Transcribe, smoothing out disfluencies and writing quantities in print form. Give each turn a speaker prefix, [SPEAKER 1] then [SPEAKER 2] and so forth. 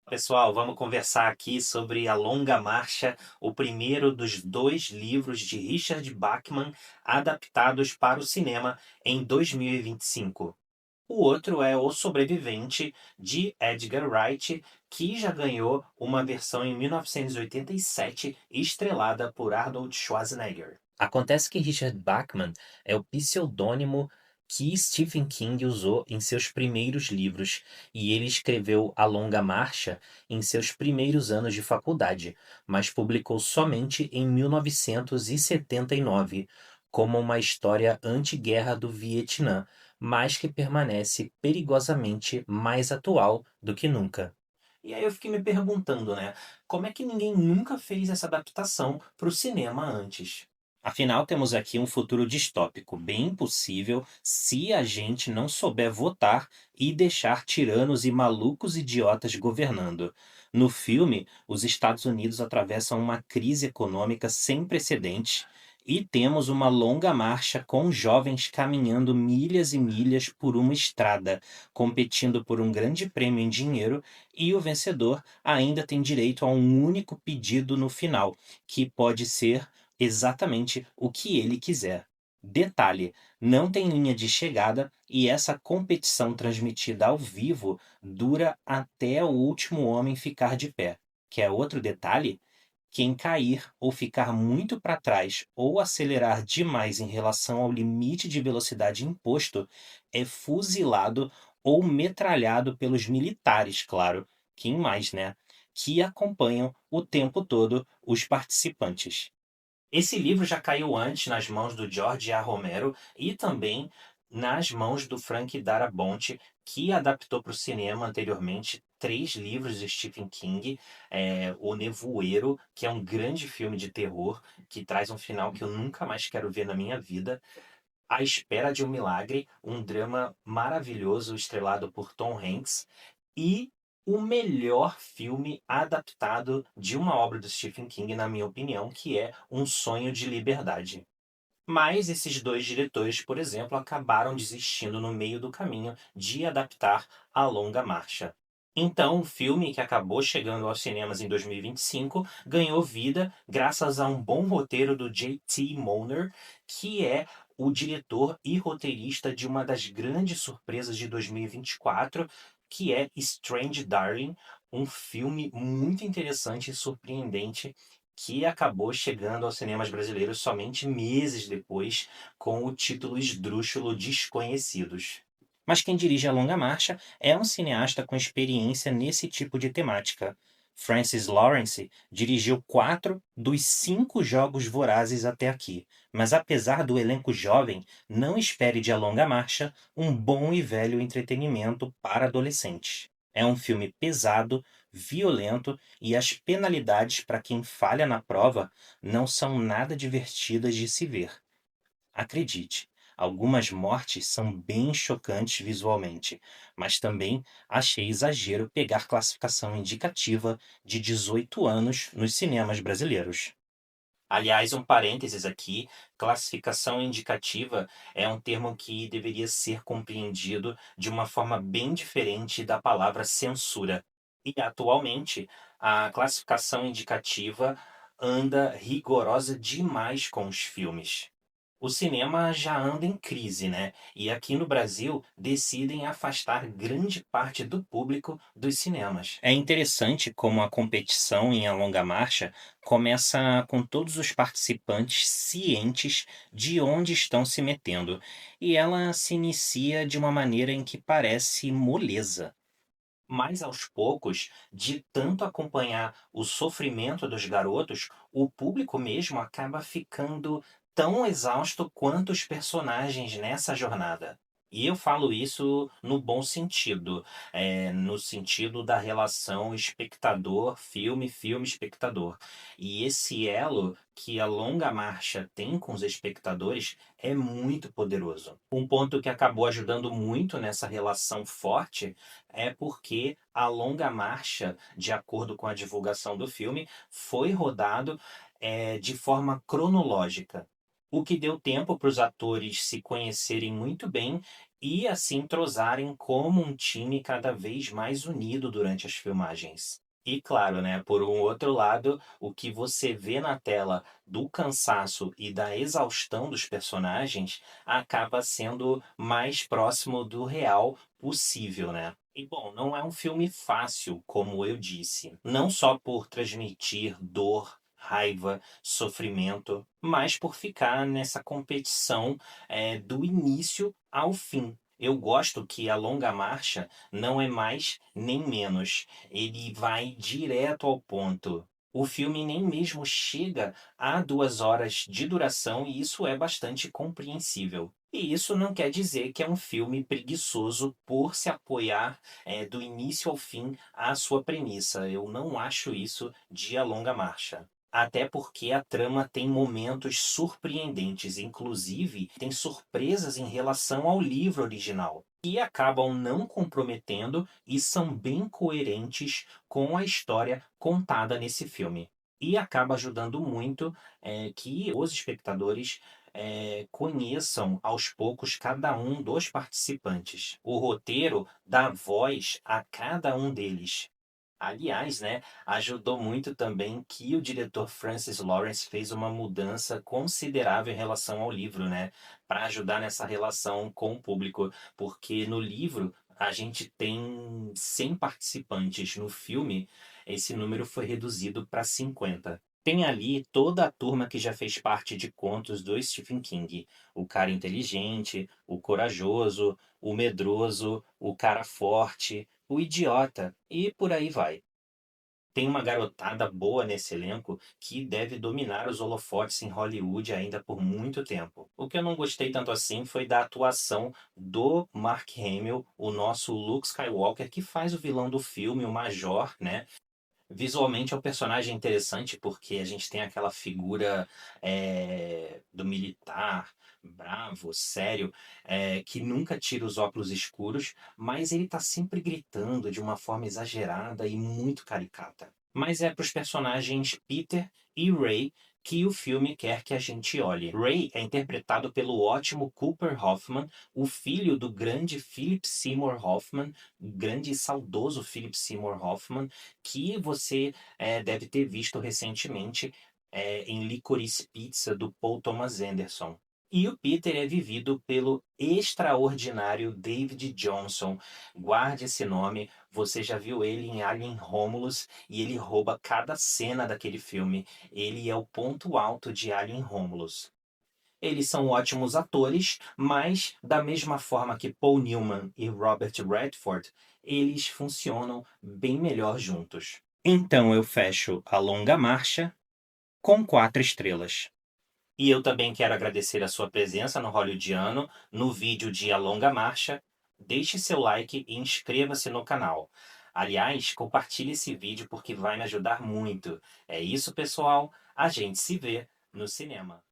[SPEAKER 1] Pessoal, vamos conversar aqui sobre A Longa Marcha, o primeiro dos dois livros de Richard Bachman adaptados para o cinema em 2025. O outro é O Sobrevivente, de Edgar Wright, que já ganhou uma versão em 1987, estrelada por Arnold Schwarzenegger. Acontece que Richard Bachman é o pseudônimo que Stephen King usou em seus primeiros livros, e ele escreveu A Longa Marcha em seus primeiros anos de faculdade, mas publicou somente em 1979, como uma história anti-guerra do Vietnã, mas que permanece perigosamente mais atual do que nunca. E aí eu fiquei me perguntando, né, como é que ninguém nunca fez essa adaptação para o cinema antes? Afinal, temos aqui um futuro distópico bem impossível se a gente não souber votar e deixar tiranos e malucos idiotas governando. No filme, os Estados Unidos atravessam uma crise econômica sem precedentes e temos uma longa marcha com jovens caminhando milhas e milhas por uma estrada, competindo por um grande prêmio em dinheiro, e o vencedor ainda tem direito a um único pedido no final, que pode ser exatamente o que ele quiser. Detalhe: não tem linha de chegada e essa competição transmitida ao vivo dura até o último homem ficar de pé. Quer outro detalhe? Quem cair ou ficar muito para trás ou acelerar demais em relação ao limite de velocidade imposto é fuzilado ou metralhado pelos militares, claro, quem mais, né? Que acompanham o tempo todo os participantes. Esse livro já caiu antes nas mãos do George A. Romero e também nas mãos do Frank Darabont, que adaptou para o cinema anteriormente três livros de Stephen King. O Nevoeiro, que é um grande filme de terror, que traz um final que eu nunca mais quero ver na minha vida. A Espera de um Milagre, um drama maravilhoso estrelado por Tom Hanks. E o melhor filme adaptado de uma obra do Stephen King, na minha opinião, que é Um Sonho de Liberdade. Mas esses dois diretores, por exemplo, acabaram desistindo no meio do caminho de adaptar A Longa Marcha. Então, o filme, que acabou chegando aos cinemas em 2025, ganhou vida graças a um bom roteiro do J.T. Moner, que é o diretor e roteirista de uma das grandes surpresas de 2024, que é Strange Darling, um filme muito interessante e surpreendente que acabou chegando aos cinemas brasileiros somente meses depois, com o título esdrúxulo Desconhecidos. Mas quem dirige A Longa Marcha é um cineasta com experiência nesse tipo de temática. Francis Lawrence dirigiu 4 dos 5 Jogos Vorazes até aqui, mas apesar do elenco jovem, não espere de A Longa Marcha um bom e velho entretenimento para adolescentes. É um filme pesado, violento, e as penalidades para quem falha na prova não são nada divertidas de se ver. Acredite, algumas mortes são bem chocantes visualmente, mas também achei exagero pegar classificação indicativa de 18 anos nos cinemas brasileiros. Aliás, um parênteses aqui, classificação indicativa é um termo que deveria ser compreendido de uma forma bem diferente da palavra censura. E atualmente, a classificação indicativa anda rigorosa demais com os filmes. O cinema já anda em crise, né? E aqui no Brasil decidem afastar grande parte do público dos cinemas. É interessante como a competição em A Longa Marcha começa com todos os participantes cientes de onde estão se metendo, e ela se inicia de uma maneira em que parece moleza. Mas aos poucos, de tanto acompanhar o sofrimento dos garotos, o público mesmo acaba ficando tão exausto quanto os personagens nessa jornada. E eu falo isso no bom sentido, no sentido da relação espectador-filme, filme-espectador. E esse elo que a longa marcha tem com os espectadores é muito poderoso. Um ponto que acabou ajudando muito nessa relação forte é porque A Longa Marcha, de acordo com a divulgação do filme, foi rodado, de forma cronológica. o que deu tempo para os atores se conhecerem muito bem e assim entrosarem como um time cada vez mais unido durante as filmagens. E claro, né, por um outro lado, o que você vê na tela do cansaço e da exaustão dos personagens acaba sendo mais próximo do real possível, né. E bom, não é um filme fácil, como eu disse, não só por transmitir dor, raiva, sofrimento, mas por ficar nessa competição, do início ao fim. Eu gosto que A Longa Marcha não é mais nem menos, ele vai direto ao ponto. O filme nem mesmo chega a 2 horas de duração e isso é bastante compreensível. E isso não quer dizer que é um filme preguiçoso por se apoiar, do início ao fim à sua premissa. Eu não acho isso de A Longa Marcha. Até porque a trama tem momentos surpreendentes, inclusive tem surpresas em relação ao livro original, que acabam não comprometendo e são bem coerentes com a história contada nesse filme. E acaba ajudando muito, que os espectadores, conheçam aos poucos cada um dos participantes. O roteiro dá voz a cada um deles. Aliás, né, ajudou muito também que o diretor Francis Lawrence fez uma mudança considerável em relação ao livro, né, para ajudar nessa relação com o público, porque no livro a gente tem 100 participantes, no filme esse número foi reduzido para 50. Tem ali toda a turma que já fez parte de contos do Stephen King, o cara inteligente, o corajoso, o medroso, o cara forte, o idiota e por aí vai. Tem uma garotada boa nesse elenco que deve dominar os holofotes em Hollywood ainda por muito tempo. O que eu não gostei tanto assim foi da atuação do Mark Hamill, o nosso Luke Skywalker, que faz o vilão do filme, o Major, né? Visualmente é um personagem interessante, porque a gente tem aquela figura, do militar bravo, sério, que nunca tira os óculos escuros, mas ele tá sempre gritando de uma forma exagerada e muito caricata. Mas é para os personagens Peter e Ray que o filme quer que a gente olhe. Ray é interpretado pelo ótimo Cooper Hoffman, o filho do grande Philip Seymour Hoffman, o grande e saudoso Philip Seymour Hoffman, que você deve ter visto recentemente em Licorice Pizza, do Paul Thomas Anderson. E o Peter é vivido pelo extraordinário David Johnson. Guarde esse nome, você já viu ele em Alien Romulus e ele rouba cada cena daquele filme. Ele é o ponto alto de Alien Romulus. Eles são ótimos atores, mas da mesma forma que Paul Newman e Robert Redford, eles funcionam bem melhor juntos. Então eu fecho A Longa Marcha com 4 estrelas. E eu também quero agradecer a sua presença no Hollywoodiano, no vídeo de A Longa Marcha. Deixe seu like e inscreva-se no canal. Aliás, compartilhe esse vídeo porque vai me ajudar muito. É isso, pessoal. A gente se vê no cinema.